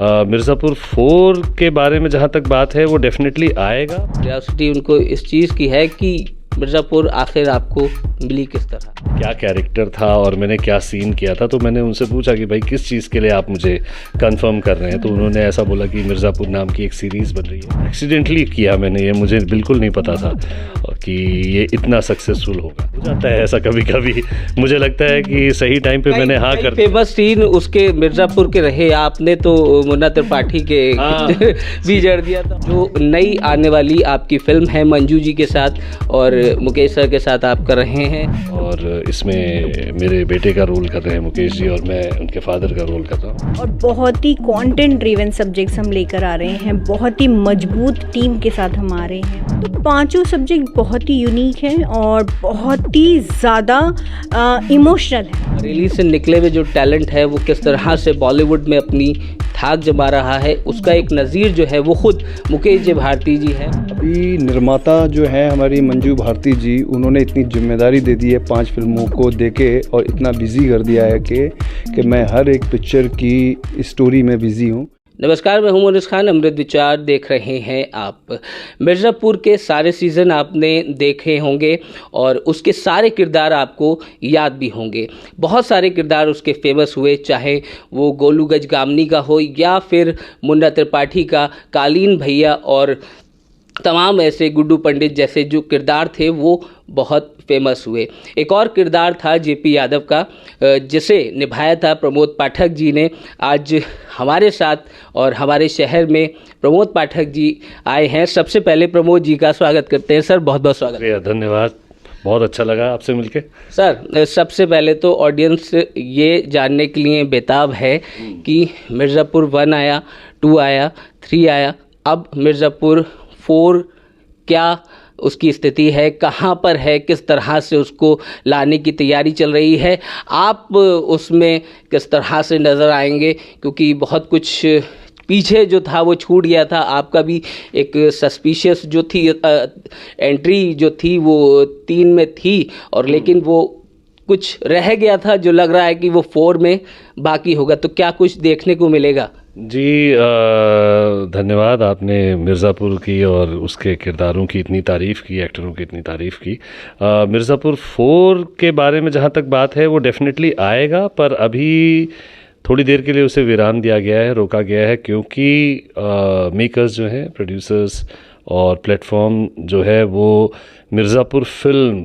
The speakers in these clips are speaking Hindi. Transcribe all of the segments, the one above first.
मिर्ज़ापुर 4 के बारे में जहाँ तक बात है वो डेफिनेटली आएगा। क्यूरियोसिटी उनको इस चीज़ की है कि मिर्ज़ापुर आखिर आपको मिली किस तरह, क्या कैरेक्टर था और मैंने क्या सीन किया था। तो मैंने उनसे पूछा कि भाई किस चीज़ के लिए आप मुझे कंफर्म कर रहे हैं, तो उन्होंने ऐसा बोला कि मिर्ज़ापुर नाम की एक सीरीज़ बन रही है। एक्सीडेंटली किया मैंने, ये मुझे बिल्कुल नहीं पता था कि ये इतना सक्सेसफुल होगा। हो जाता है ऐसा कभी कभी। मुझे लगता है कि सही टाइम पे मैंने हाँ कर दिया। फेमस सीन उसके मिर्ज़ापुर के रहे, आपने तो मुन्ना त्रिपाठी के भी जड़ दिया था। जो नई आने वाली आपकी फिल्म है मंजू जी के साथ और मुकेश सर के साथ आप कर रहे हैं, और इसमें मेरे बेटे का रोल कर रहे हैं मुकेश जी और मैं उनके फादर का रोल कर रहा हूँ। और बहुत ही कंटेंट ड्रिवन सब्जेक्ट्स हम लेकर आ रहे हैं, बहुत ही मजबूत टीम के साथ हम आ रहे हैं। तो पांचों सब्जेक्ट बहुत ही यूनिक हैं और बहुत ही ज़्यादा इमोशनल है। रिलीज से निकले हुए जो टैलेंट है वो किस तरह से बॉलीवुड में अपनी धाक जमा रहा है, उसका एक नज़ीर जो है वो खुद मुकेश जी भारती जी है। अभी निर्माता जो है हमारी मंजू भारती जी, उन्होंने इतनी जिम्मेदारी दे दी है 5 फिल्मों को देके और इतना बिजी कर दिया है कि मैं हर एक पिक्चर की स्टोरी में बिजी हूँ। नमस्कार, मैं हूं मोनिस खान, अमृत विचार देख रहे हैं आप। मिर्ज़ापुर के सारे सीज़न आपने देखे होंगे और उसके सारे किरदार आपको याद भी होंगे। बहुत सारे किरदार उसके फेमस हुए, चाहे वो गोलू गजगामनी का हो या फिर मुन्ना त्रिपाठी का कालीन भैया और तमाम ऐसे गुड्डू पंडित जैसे जो किरदार थे वो बहुत फेमस हुए। एक और किरदार था जेपी यादव का, जिसे निभाया था प्रमोद पाठक जी ने। आज हमारे साथ और हमारे शहर में प्रमोद पाठक जी आए हैं। सबसे पहले प्रमोद जी का स्वागत करते हैं। सर बहुत बहुत स्वागत। धन्यवाद, बहुत अच्छा लगा आपसे मिलके। सर सबसे पहले तो ऑडियंस ये जानने के लिए बेताब है कि मिर्ज़ापुर 1 आया, 2 आया, 3 आया, अब मिर्ज़ापुर 4 क्या उसकी स्थिति है, कहाँ पर है, किस तरह से उसको लाने की तैयारी चल रही है, आप उसमें किस तरह से नज़र आएंगे, क्योंकि बहुत कुछ पीछे जो था वो छूट गया था। आपका भी एक सस्पिशियस जो थी एंट्री जो थी वो 3 में थी और लेकिन वो कुछ रह गया था जो लग रहा है कि वो 4 में बाकी होगा, तो क्या कुछ देखने को मिलेगा? जी धन्यवाद, आपने मिर्ज़ापुर की और उसके किरदारों की इतनी तारीफ़ की, एक्टरों की इतनी तारीफ़ की। मिर्ज़ापुर 4 के बारे में जहाँ तक बात है वो डेफिनेटली आएगा, पर अभी थोड़ी देर के लिए उसे विराम दिया गया है, रोका गया है, क्योंकि मेकर्स जो हैं, प्रोड्यूसर्स और प्लेटफॉर्म जो है वो मिर्ज़ापुर फिल्म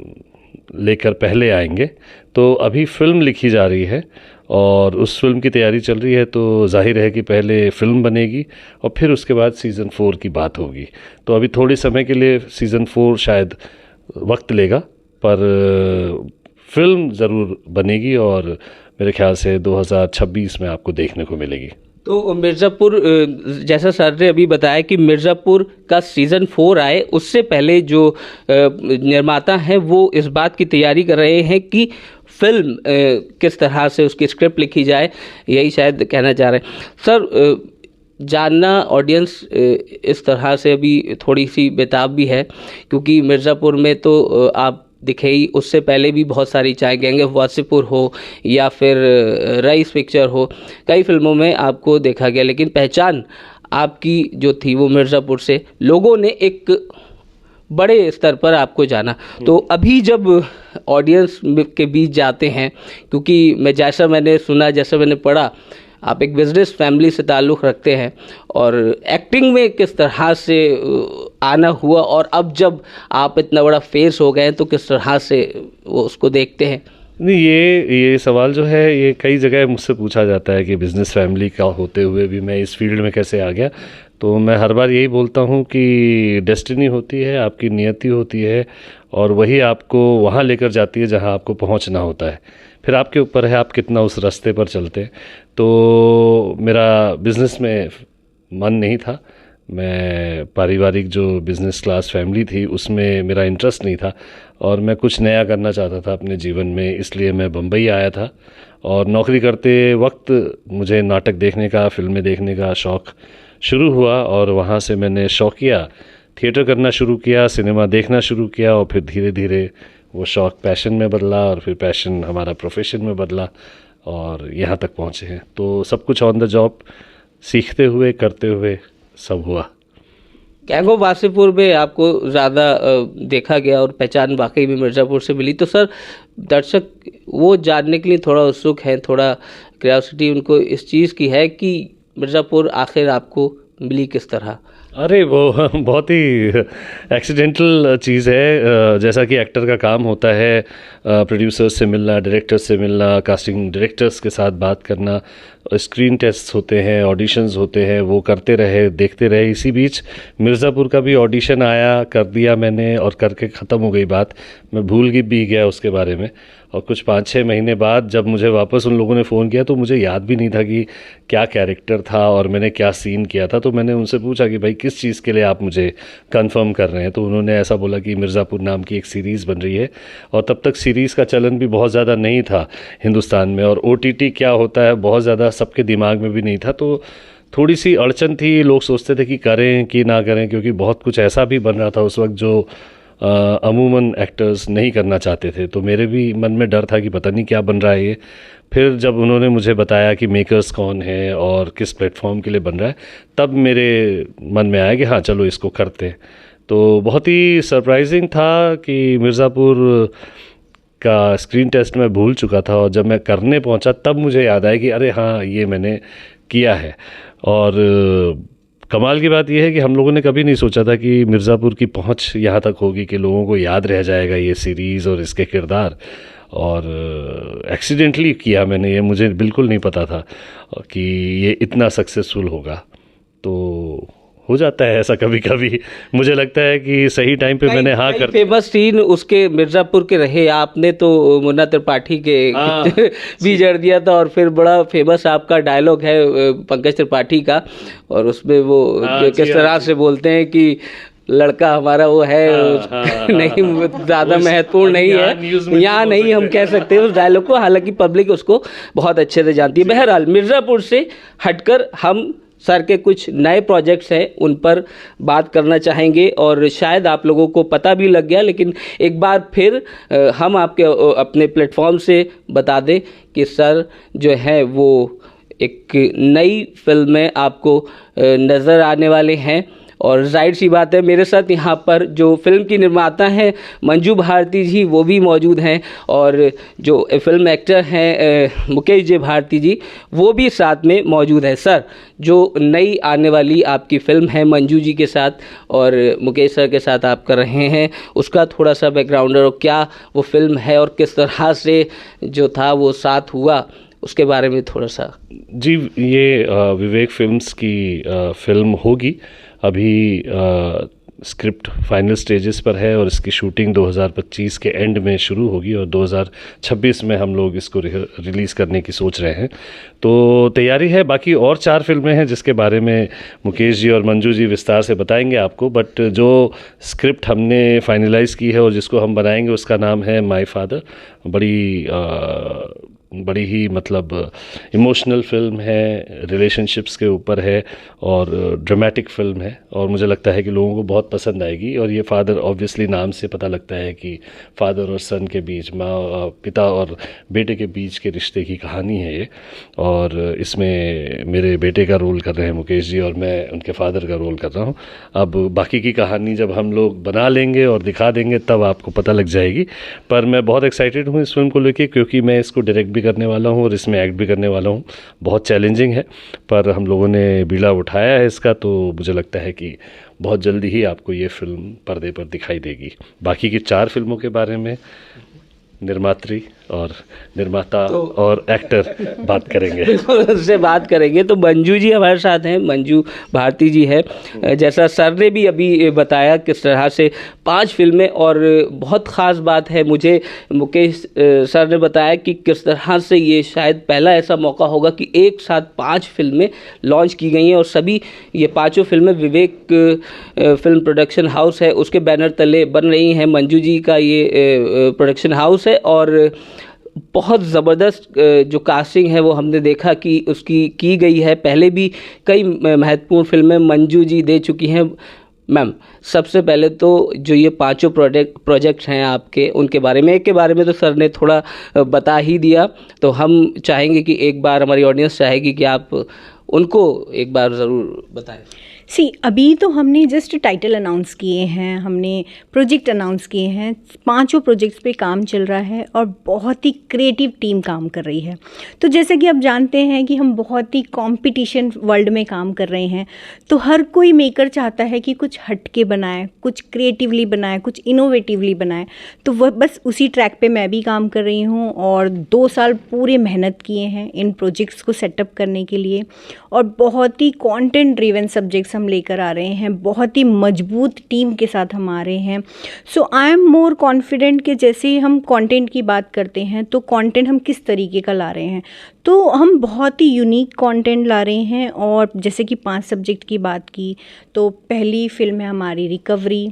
लेकर पहले आएंगे। तो अभी फ़िल्म लिखी जा रही है और उस फिल्म की तैयारी चल रही है, तो जाहिर है कि पहले फ़िल्म बनेगी और फिर उसके बाद सीज़न 4 की बात होगी। तो अभी थोड़े समय के लिए सीज़न 4 शायद वक्त लेगा, पर फिल्म ज़रूर बनेगी और मेरे ख्याल से 2026 में आपको देखने को मिलेगी। तो मिर्ज़ापुर, जैसा सर ने अभी बताया कि मिर्ज़ापुर का सीज़न 4 आए, उससे पहले जो निर्माता हैं वो इस बात की तैयारी कर रहे हैं कि फिल्म किस तरह से उसकी स्क्रिप्ट लिखी जाए, यही शायद कहना चाह रहे हैं। सर जानना ऑडियंस इस तरह से अभी थोड़ी सी बेताब भी है, क्योंकि मिर्ज़ापुर में तो आप दिखे ही, उससे पहले भी बहुत सारी, चाहे गैंग ऑफ वासेपुर हो या फिर रईस पिक्चर हो, कई फिल्मों में आपको देखा गया, लेकिन पहचान आपकी जो थी वो मिर्ज़ापुर से लोगों ने एक बड़े स्तर पर आपको जाना। तो अभी जब ऑडियंस के बीच जाते हैं, क्योंकि मैंने सुना, जैसा मैंने पढ़ा, आप एक बिजनेस फैमिली से ताल्लुक़ रखते हैं और एक्टिंग में किस तरह से आना हुआ और अब जब आप इतना बड़ा फेस हो गए तो किस तरह से वो उसको देखते हैं? नहीं, ये सवाल जो है ये कई जगह मुझसे पूछा जाता है कि बिज़नेस फैमिली का होते हुए भी मैं इस फील्ड में कैसे आ गया। तो मैं हर बार यही बोलता हूँ कि डेस्टिनी होती है, आपकी नियति होती है और वही आपको वहाँ लेकर जाती है जहाँ आपको पहुँचना होता है। फिर आपके ऊपर है आप कितना उस रास्ते पर चलते हैं। तो मेरा बिज़नेस में मन नहीं था, मैं पारिवारिक जो बिज़नेस क्लास फैमिली थी उसमें मेरा इंटरेस्ट नहीं था और मैं कुछ नया करना चाहता था अपने जीवन में, इसलिए मैं बम्बई आया था। और नौकरी करते वक्त मुझे नाटक देखने का, फिल्में देखने का शौक़ शुरू हुआ और वहाँ से मैंने शौकिया थिएटर करना शुरू किया, सिनेमा देखना शुरू किया और फिर धीरे धीरे वो शौक़ पैशन में बदला और फिर पैशन हमारा प्रोफेशन में बदला और यहाँ तक पहुँचे हैं। तो सब कुछ ऑन द जॉब सीखते हुए करते हुए सब हुआ। गैंग ऑफ वासेपुर में आपको ज़्यादा देखा गया और पहचान वाकई में मिर्ज़ापुर से मिली। तो सर, दर्शक वो जानने के लिए थोड़ा उत्सुक हैं, थोड़ा क्यूरियोसिटी उनको इस चीज़ की है कि मिर्ज़ापुर आखिर आपको मिली किस तरह? अरे वो बहुत ही एक्सीडेंटल चीज़ है। जैसा कि एक्टर का काम होता है, प्रोड्यूसर्स से मिलना, डायरेक्टर्स से मिलना, कास्टिंग डायरेक्टर्स के साथ बात करना, स्क्रीन टेस्ट होते हैं, ऑडिशंस होते हैं, वो करते रहे, देखते रहे। इसी बीच मिर्ज़ापुर का भी ऑडिशन आया, कर दिया मैंने और करके ख़त्म हो गई बात। मैं भूल भी गया उसके बारे में। और कुछ 5-6 महीने बाद जब मुझे वापस उन लोगों ने फ़ोन किया तो मुझे याद भी नहीं था कि क्या कैरेक्टर था और मैंने क्या सीन किया था। तो मैंने उनसे पूछा कि भाई किस चीज़ के लिए आप मुझे कंफर्म कर रहे हैं। तो उन्होंने ऐसा बोला कि मिर्ज़ापुर नाम की एक सीरीज़ बन रही है। और तब तक सीरीज़ का चलन भी बहुत ज़्यादा नहीं था हिंदुस्तान में, और OTT क्या होता है बहुत ज़्यादा सबके दिमाग में भी नहीं था। तो थोड़ी सी अड़चन थी, लोग सोचते थे कि करें कि ना करें, क्योंकि बहुत कुछ ऐसा भी बन रहा था उस वक्त जो अमूमन एक्टर्स नहीं करना चाहते थे। तो मेरे भी मन में डर था कि पता नहीं क्या बन रहा है ये। फिर जब उन्होंने मुझे बताया कि मेकर्स कौन है और किस प्लेटफॉर्म के लिए बन रहा है, तब मेरे मन में आया कि हाँ चलो इसको करते हैं। तो बहुत ही सरप्राइजिंग था कि मिर्ज़ापुर का स्क्रीन टेस्ट मैं भूल चुका था, और जब मैं करने पहुंचा तब मुझे याद आया कि अरे हाँ ये मैंने किया है। और कमाल की बात यह है कि हम लोगों ने कभी नहीं सोचा था कि मिर्ज़ापुर की पहुंच यहाँ तक होगी कि लोगों को याद रह जाएगा ये सीरीज़ और इसके किरदार। और एक्सीडेंटली किया मैंने ये, मुझे बिल्कुल नहीं पता था कि ये इतना सक्सेसफुल होगा। तो हो जाता है ऐसा कभी कभी। मुझे लगता है कि सही टाइम पे मैंने हाँ कर। फेमस सीन उसके मिर्ज़ापुर के रहे। आपने तो मुन्ना त्रिपाठी के भी जड़ दिया था, और फिर बड़ा फेमस आपका डायलॉग है पंकज त्रिपाठी का, और उसमें वो किस तरह से बोलते हैं कि लड़का हमारा वो है नहीं ज़्यादा महत्वपूर्ण नहीं है, यहाँ नहीं हम कह सकते उस डायलॉग को, हालांकि पब्लिक उसको बहुत अच्छे से जानती है। बहरहाल मिर्ज़ापुर से हटकर हम सर के कुछ नए प्रोजेक्ट्स हैं उन पर बात करना चाहेंगे, और शायद आप लोगों को पता भी लग गया, लेकिन एक बार फिर हम आपके अपने प्लेटफॉर्म से बता दें कि सर जो है वो एक नई फिल्म में आपको नज़र आने वाले हैं। और जाहिर सी बात है मेरे साथ यहाँ पर जो फिल्म की निर्माता हैं मंजू भारती जी वो भी मौजूद हैं, और जो फिल्म एक्टर हैं मुकेश जे भारती जी वो भी साथ में मौजूद है। सर, जो नई आने वाली आपकी फ़िल्म है मंजू जी के साथ और मुकेश सर के साथ आप कर रहे हैं, उसका थोड़ा सा बैकग्राउंड और क्या वो फिल्म है और किस तरह से जो था वो साथ हुआ, उसके बारे में थोड़ा सा। जी, ये विवेक फिल्म्स की फिल्म होगी। अभी स्क्रिप्ट फाइनल स्टेजेस पर है और इसकी शूटिंग 2025 के एंड में शुरू होगी और 2026 में हम लोग इसको रिलीज़ करने की सोच रहे हैं। तो तैयारी है। बाकी और 4 फिल्में हैं जिसके बारे में मुकेश जी और मंजू जी विस्तार से बताएंगे आपको, बट जो स्क्रिप्ट हमने फाइनलाइज़ की है और जिसको हम बनाएंगे उसका नाम है माय फादर। बड़ी ही मतलब इमोशनल फिल्म है, रिलेशनशिप्स के ऊपर है और ड्रामेटिक फिल्म है, और मुझे लगता है कि लोगों को बहुत पसंद आएगी। और ये फादर ऑब्वियसली नाम से पता लगता है कि फादर और सन के बीच, पिता और बेटे के बीच के रिश्ते की कहानी है ये। और इसमें मेरे बेटे का रोल कर रहे हैं मुकेश जी और मैं उनके फादर का रोल कर रहा हूँ। अब बाकी की कहानी जब हम लोग बना लेंगे और दिखा देंगे तब आपको पता लग जाएगी। पर मैं बहुत एक्साइटेड हूँ इस फिल्म को लेके, क्योंकि मैं इसको डायरेक्ट भी करने वाला हूँ और इसमें एक्ट भी करने वाला हूँ। बहुत चैलेंजिंग है पर हम लोगों ने बीड़ा उठाया है इसका, तो मुझे लगता है कि बहुत जल्दी ही आपको ये फिल्म पर्दे पर दिखाई देगी। बाकी की 4 फिल्मों के बारे में निर्मात्री और निर्माता और एक्टर बात करेंगे, बिल्कुल उससे बात करेंगे। तो मंजू जी हमारे साथ हैं, मंजू भारती जी है। जैसा सर ने भी अभी बताया किस तरह से 5 फिल्में, और बहुत ख़ास बात है मुझे मुकेश सर ने बताया कि किस तरह से ये शायद पहला ऐसा मौका होगा कि एक साथ 5 फिल्में लॉन्च की गई हैं, और सभी ये 5 फिल्में विवेक फिल्म प्रोडक्शन हाउस है उसके बैनर तले बन रही हैं। मंजू जी का ये प्रोडक्शन हाउस है और बहुत ज़बरदस्त जो कास्टिंग है वो हमने देखा कि उसकी की गई है। पहले भी कई महत्वपूर्ण फिल्में मंजू जी दे चुकी हैं। मैम, सबसे पहले तो जो ये 5 प्रोजेक्ट्स हैं आपके, उनके बारे में, एक के बारे में तो सर ने थोड़ा बता ही दिया, तो हम चाहेंगे कि एक बार हमारी ऑडियंस चाहेगी कि आप उनको एक बार ज़रूर बताएं। अभी तो हमने जस्ट टाइटल अनाउंस किए हैं, हमने प्रोजेक्ट अनाउंस किए हैं, 5 प्रोजेक्ट्स पे काम चल रहा है और बहुत ही क्रिएटिव टीम काम कर रही है। तो जैसे कि आप जानते हैं कि हम बहुत ही कंपटीशन वर्ल्ड में काम कर रहे हैं, तो हर कोई मेकर चाहता है कि कुछ हटके बनाए, कुछ क्रिएटिवली बनाए, कुछ इनोवेटिवली बनाए। तो वह बस उसी ट्रैक पे मैं भी काम कर रही हूँ और 2 साल पूरे मेहनत किए हैं इन प्रोजेक्ट्स को सेटअप करने के लिए और बहुत ही कंटेंट ड्रिवन सब्जेक्ट्स हम लेकर आ रहे हैं, बहुत ही मजबूत टीम के साथ हम आ रहे हैं। सो आई एम मोर कॉन्फिडेंट कि जैसे ही हम कंटेंट की बात करते हैं तो कंटेंट हम किस तरीके का ला रहे हैं, तो हम बहुत ही यूनिक कंटेंट ला रहे हैं। और जैसे कि 5 सब्जेक्ट की बात की तो पहली फिल्म है हमारी रिकवरी,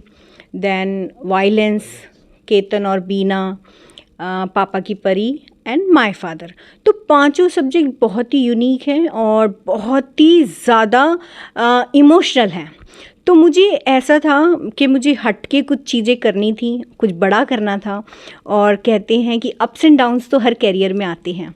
देन वायलेंस, केतन और बीना, पापा की परी एंड माय फादर। तो 5 सब्जेक्ट बहुत ही यूनिक हैं और बहुत ही ज़्यादा इमोशनल हैं। तो मुझे ऐसा था कि मुझे हट के कुछ चीज़ें करनी थी, कुछ बड़ा करना था। और कहते हैं कि अप्स एंड डाउन्स तो हर कैरियर में आते हैं,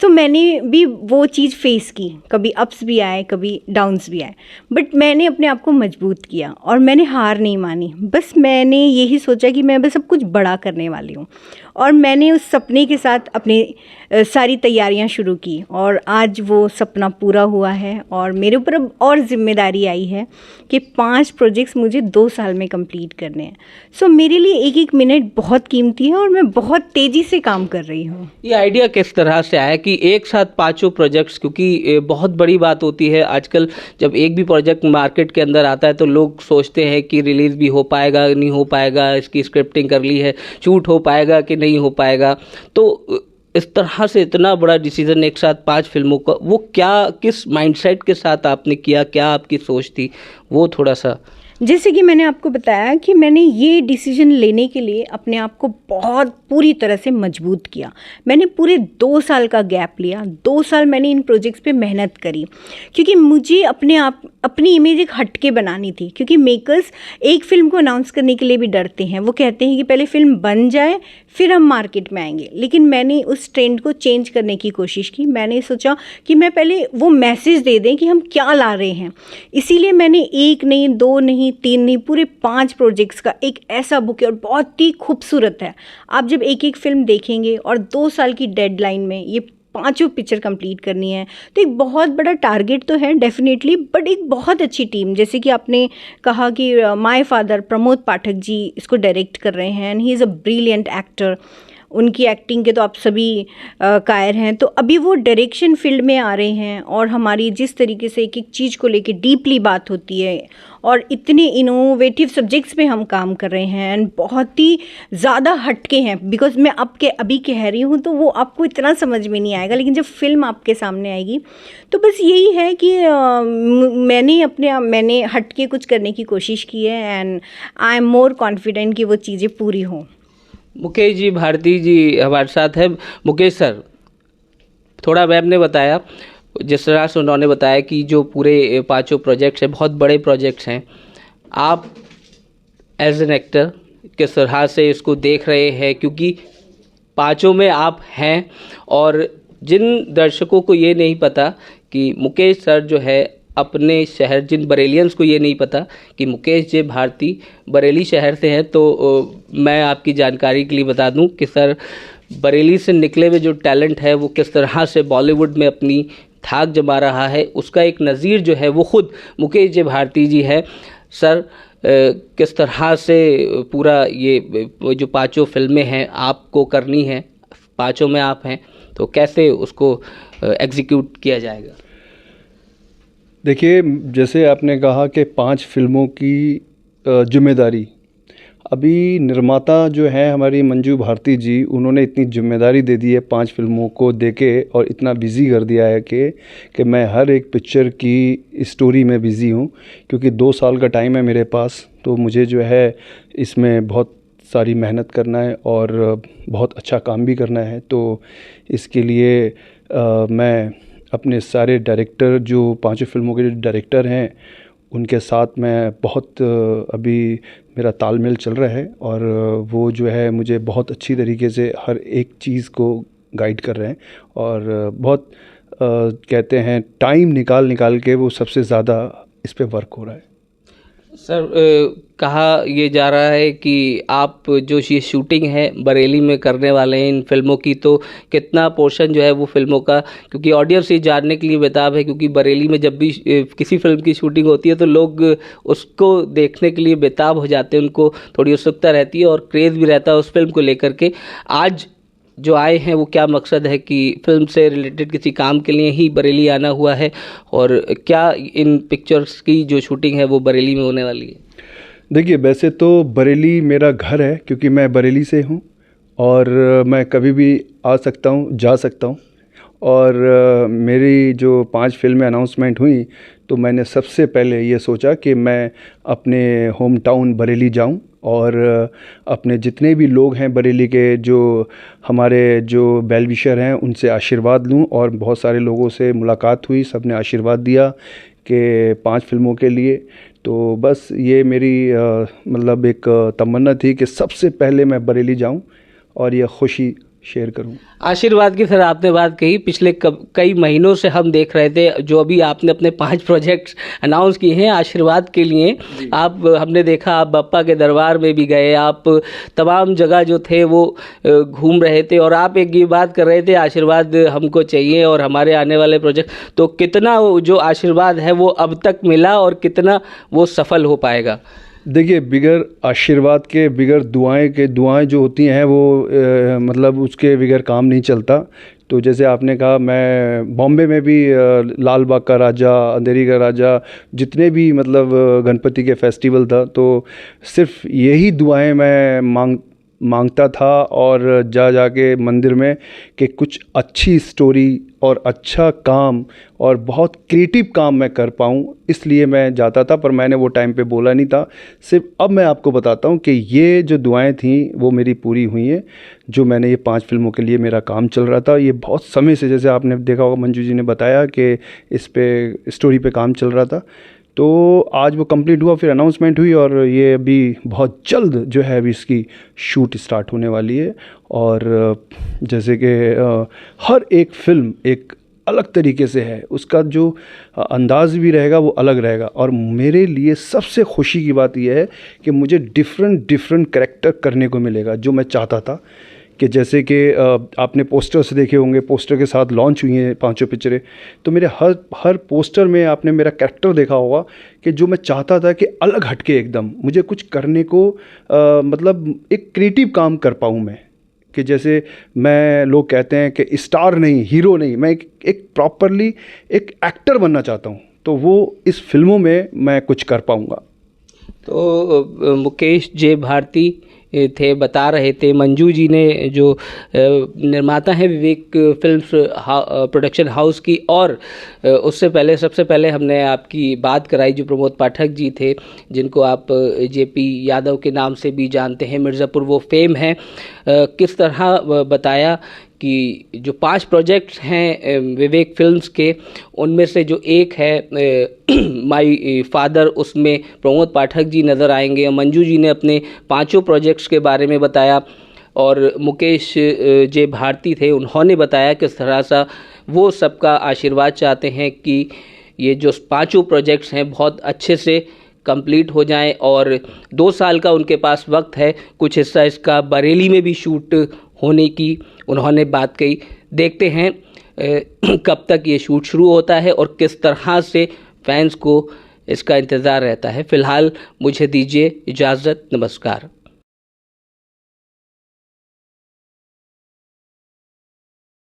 तो मैंने भी वो चीज़ फेस की, कभी अप्स भी आए, कभी डाउन्स भी आए, बट मैंने अपने आप को मजबूत किया और मैंने हार नहीं मानी। बस मैंने यही सोचा कि मैं बस सब कुछ बड़ा करने वाली हूँ और मैंने उस सपने के साथ अपनी सारी तैयारियां शुरू की और आज वो सपना पूरा हुआ है और मेरे ऊपर अब और जिम्मेदारी आई है कि 5 प्रोजेक्ट्स मुझे 2 साल में कंप्लीट करने हैं। सो मेरे लिए एक एक मिनट बहुत कीमती है और मैं बहुत तेज़ी से काम कर रही हूँ। ये आइडिया किस तरह से आया कि एक साथ 5 प्रोजेक्ट्स, क्योंकि बहुत बड़ी बात होती है आजकल जब एक भी प्रोजेक्ट मार्केट के अंदर आता है तो लोग सोचते हैं कि रिलीज़ भी हो पाएगा नहीं हो पाएगा, इसकी स्क्रिप्टिंग कर ली है, शूट हो पाएगा कि नहीं हो पाएगा। तो इस तरह से इतना बड़ा डिसीजन एक साथ 5 फिल्मों का, वो क्या किस माइंडसेट के साथ आपने किया, क्या आपकी सोच थी, वो थोड़ा सा। जैसे कि मैंने आपको बताया कि मैंने ये डिसीजन लेने के लिए अपने आप को बहुत पूरी तरह से मजबूत किया। मैंने पूरे 2 साल का गैप लिया, 2 साल मैंने इन प्रोजेक्ट्स पे मेहनत करी क्योंकि मुझे अपनी इमेज एक हटके बनानी थी। क्योंकि मेकर्स एक फ़िल्म को अनाउंस करने के लिए भी डरते हैं, वो कहते हैं कि पहले फ़िल्म बन जाए फिर हम मार्केट में आएंगे। लेकिन मैंने उस ट्रेंड को चेंज करने की कोशिश की। मैंने सोचा कि मैं पहले वो मैसेज दे दें कि हम क्या ला रहे हैं। इसीलिए मैंने 1 नहीं, 2 नहीं, 3 नहीं, पूरे 5 प्रोजेक्ट्स का एक ऐसा बुक है और बहुत ही खूबसूरत है। आप जब एक एक फिल्म देखेंगे और 2 साल की डेडलाइन में ये 5 पिक्चर कंप्लीट करनी है तो एक बहुत बड़ा टारगेट तो है डेफिनेटली, बट एक बहुत अच्छी टीम। जैसे कि आपने कहा कि माय फादर प्रमोद पाठक जी इसको डायरेक्ट कर रहे हैं and he is a brilliant actor. उनकी एक्टिंग के तो आप सभी कायर हैं। तो अभी वो डायरेक्शन फील्ड में आ रहे हैं और हमारी जिस तरीके से एक एक चीज़ को लेके डीपली बात होती है और इतने इनोवेटिव सब्जेक्ट्स पे हम काम कर रहे हैं एंड बहुत ही ज़्यादा हटके हैं। बिकॉज मैं अभी कह रही हूँ तो वो आपको इतना समझ में नहीं आएगा, लेकिन जब फिल्म आपके सामने आएगी तो बस यही है कि मैंने हटके कुछ करने की कोशिश की है and I am more confident कि वो चीज़ें पूरी हों। मुकेश जी भारती जी हमारे साथ है। मुकेश सर, थोड़ा मैम ने बताया, जिस तरह से उन्होंने बताया कि जो पूरे 5 प्रोजेक्ट्स हैं बहुत बड़े प्रोजेक्ट्स हैं, आप एज एन एक्टर किस तरह से इसको देख रहे हैं, क्योंकि 5 में आप हैं और जिन दर्शकों को ये नहीं पता कि मुकेश सर जो है अपने शहर, जिन बरेलियंस को ये नहीं पता कि मुकेश जे भारती बरेली शहर से हैं, तो मैं आपकी जानकारी के लिए बता दूं कि सर बरेली से निकले हुए जो टैलेंट है वो किस तरह से बॉलीवुड में अपनी धाक जमा रहा है, उसका एक नज़ीर जो है वो ख़ुद मुकेश जे भारती जी है। सर किस तरह से पूरा ये जो 5 फिल्में हैं आपको करनी है, 5 में आप हैं, तो कैसे उसको एग्जीक्यूट किया जाएगा? देखिए, जैसे आपने कहा कि 5 फिल्मों की जिम्मेदारी, अभी निर्माता जो है हमारी मंजू भारती जी, उन्होंने इतनी जिम्मेदारी दे दी है 5 फिल्मों को देके और इतना बिज़ी कर दिया है कि मैं हर एक पिक्चर की स्टोरी में बिज़ी हूँ। क्योंकि 2 साल का टाइम है मेरे पास, तो मुझे जो है इसमें बहुत सारी मेहनत करना है और बहुत अच्छा काम भी करना है। तो इसके लिए मैं अपने सारे डायरेक्टर, जो 5 फिल्मों के जो डायरेक्टर हैं, उनके साथ मैं बहुत अभी मेरा तालमेल चल रहा है और वो जो है मुझे बहुत अच्छी तरीके से हर एक चीज़ को गाइड कर रहे हैं और बहुत कहते हैं टाइम निकाल के वो सबसे ज़्यादा इस पे वर्क हो रहा है। सर, कहा ये जा रहा है कि आप जो ये शूटिंग है बरेली में करने वाले हैं इन फिल्मों की, तो कितना पोर्शन जो है वो फिल्मों का, क्योंकि ऑडियंस ये जानने के लिए बेताब है, क्योंकि बरेली में जब भी किसी फिल्म की शूटिंग होती है तो लोग उसको देखने के लिए बेताब हो जाते हैं, उनको थोड़ी उत्सुकता रहती है और क्रेज़ भी रहता है उस फिल्म को लेकर के। आज जो आए हैं वो क्या मकसद है कि फिल्म से रिलेटेड किसी काम के लिए ही बरेली आना हुआ है, और क्या इन पिक्चर्स की जो शूटिंग है वो बरेली में होने वाली है? देखिए, वैसे तो बरेली मेरा घर है, क्योंकि मैं बरेली से हूँ और मैं कभी भी आ सकता हूँ, जा सकता हूँ। और मेरी जो 5 फिल्में अनाउंसमेंट हुई तो मैंने सबसे पहले ये सोचा कि मैं अपने होम टाउन बरेली जाऊं और अपने जितने भी लोग हैं बरेली के, जो हमारे जो वेल विशर हैं, उनसे आशीर्वाद लूं। और बहुत सारे लोगों से मुलाकात हुई, सब ने आशीर्वाद दिया कि 5 फिल्मों के लिए। तो बस ये मेरी मतलब एक तमन्ना थी कि सबसे पहले मैं बरेली जाऊं और ये खुशी शेयर करूं। आशीर्वाद की सर आपने बात कही, पिछले कई महीनों से हम देख रहे थे जो अभी आपने अपने 5 प्रोजेक्ट्स अनाउंस किए हैं आशीर्वाद के लिए। आप, हमने देखा आप बप्पा के दरबार में भी गए, आप तमाम जगह जो थे वो घूम रहे थे, और आप एक ये बात कर रहे थे आशीर्वाद हमको चाहिए और हमारे आने वाले प्रोजेक्ट, तो कितना जो आशीर्वाद है वो अब तक मिला और कितना वो सफल हो पाएगा? देखिए, बिगर आशीर्वाद के, बिगर दुआएं जो होती हैं वो मतलब उसके बिगर काम नहीं चलता। तो जैसे आपने कहा, मैं बॉम्बे में भी लाल बाग का राजा, अंधेरी का राजा, जितने भी मतलब गणपति के फेस्टिवल था, तो सिर्फ यही दुआएं मैं मांगता था और जाके मंदिर में कि कुछ अच्छी स्टोरी और अच्छा काम और बहुत क्रिएटिव काम मैं कर पाऊँ, इसलिए मैं जाता था। पर मैंने वो टाइम पे बोला नहीं था। सिर्फ अब मैं आपको बताता हूँ कि ये जो दुआएं थी वो मेरी पूरी हुई हैं। जो मैंने ये 5 फिल्मों के लिए मेरा काम चल रहा था, ये बहुत समय से, जैसे आपने देखा होगा, मंजू जी ने बताया कि इस पे स्टोरी पे काम चल रहा था, तो आज वो कंप्लीट हुआ, फिर अनाउंसमेंट हुई और ये अभी बहुत जल्द जो है अभी इसकी शूट स्टार्ट होने वाली है। और जैसे कि हर एक फ़िल्म एक अलग तरीके से है, उसका जो अंदाज़ भी रहेगा वो अलग रहेगा। और मेरे लिए सबसे खुशी की बात यह है कि मुझे डिफरेंट कैरेक्टर करने को मिलेगा, जो मैं चाहता था। कि जैसे कि आपने पोस्टर्स देखे होंगे, पोस्टर के साथ लॉन्च हुई हैं 5 पिक्चरें, तो मेरे हर पोस्टर में आपने मेरा कैरेक्टर देखा होगा कि जो मैं चाहता था कि अलग हटके एकदम मुझे कुछ करने को मतलब एक क्रिएटिव काम कर पाऊँ मैं। कि जैसे लोग कहते हैं कि स्टार नहीं, हीरो नहीं, मैं एक प्रॉपरली एक एक्टर बनना चाहता हूँ, तो वो इस फिल्मों में मैं कुछ कर पाऊँगा। तो मुकेश जे भारती थे, बता रहे थे, मंजू जी ने जो निर्माता हैं विवेक फिल्म्स प्रोडक्शन हाउस की, और उससे पहले सबसे पहले हमने आपकी बात कराई जो प्रमोद पाठक जी थे, जिनको आप जेपी यादव के नाम से भी जानते हैं, मिर्ज़ापुर वो फेम है। किस तरह बताया कि जो 5 प्रोजेक्ट्स हैं विवेक फिल्म्स के, उनमें से जो एक है माय फादर, उसमें प्रमोद पाठक जी नज़र आएंगे, और मंजू जी ने अपने 5 प्रोजेक्ट्स के बारे में बताया, और मुकेश जे भारती थे, उन्होंने बताया किस तरह सा वो सबका आशीर्वाद चाहते हैं कि ये जो 5 प्रोजेक्ट्स हैं बहुत अच्छे से कंप्लीट हो जाएं, और 2 साल का उनके पास वक्त है, कुछ हिस्सा इसका बरेली में भी शूट होने की उन्होंने बात कही। देखते हैं कब तक ये शूट शुरू होता है और किस तरह से फैंस को इसका इंतज़ार रहता है। फ़िलहाल मुझे दीजिए इजाज़त, नमस्कार।